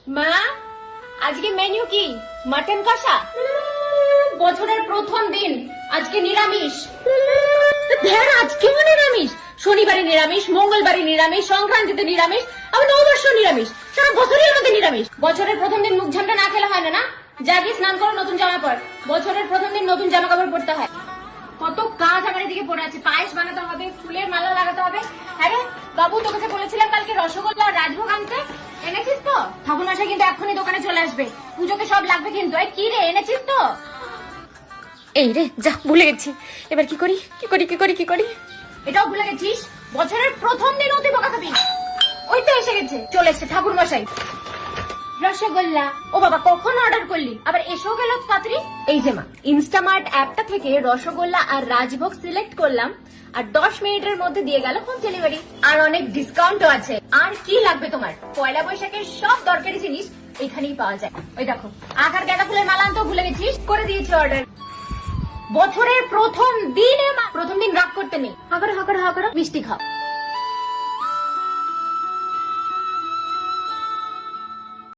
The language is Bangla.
মা, আজকে মেনু কি? মাটন কষা? বছরের প্রথম দিন, আজকে নিরামিষ। ধ্যান, আজকেও নিরামিষ? শনিবারে নিরামিষ, মঙ্গলবারে নিরামিষ, সংক্রান্তিতে নিরামিষ, আবার নববর্ষ নিরামিষ, সারা বছরই আমাদের নিরামিষ। বছরের প্রথম দিন মুখ ঝামটা না খেলে হয় না? জাগি, স্নান করো, নতুন জামা পর। বছরের প্রথম দিন নতুন জামা কাপড় পরতে হয়। কত কাজ আমার এদিকে পড়ে আছে। পায়েস বানাতে হবে, ফুলের মালা লাগাতে হবে। হ্যাঁ রে বাবু, তোকে বলেছিলাম কালকে রসগোল্লা আর রাজভোগ আনতে, এনেছিস তো? ঠাকুরমশাই কিন্তু এক্ষুনি দোকানে চলে আসবে, পুজোকে সব লাগবে কিন্তু। কি রে, এনেছিস তো? এই রে, যা ভুলে গেছি। এবার কি করি কি করি কি করি কি করি? এটাও ভুলে গেছিস? বছরের প্রথম দিন অতি বকা খাবি। ওই তো এসে গেছে, চলে এসছে ঠাকুরমশাই। রসগোল্লা। ও বাবা, কখন অর্ডার করলি? আবার এসেও গেল তাড়াতাড়ি। এই যে মা, ইনস্টামার্ট অ্যাপটা থেকে রসগোল্লা আর রাজভোগ সিলেক্ট করলাম, আর 10 মিনিটের মধ্যে দিয়ে গেল হোম ডেলিভারি। আর অনেক ডিসকাউন্টও আছে। আর কি লাগবে তোমার? পয়লা বৈশাখের সব দরকারি জিনিস এখানেই পাওয়া যায়। ওই দেখো, আকার গাঁদা ফুলের মালা আনতেও ভুলে গেছিস, করে দিয়েছি অর্ডার। বছরের প্রথম দিনে মা, প্রথম দিন রাগ করতে নেই। হাগর হাগর হাগর মিষ্টি খাও।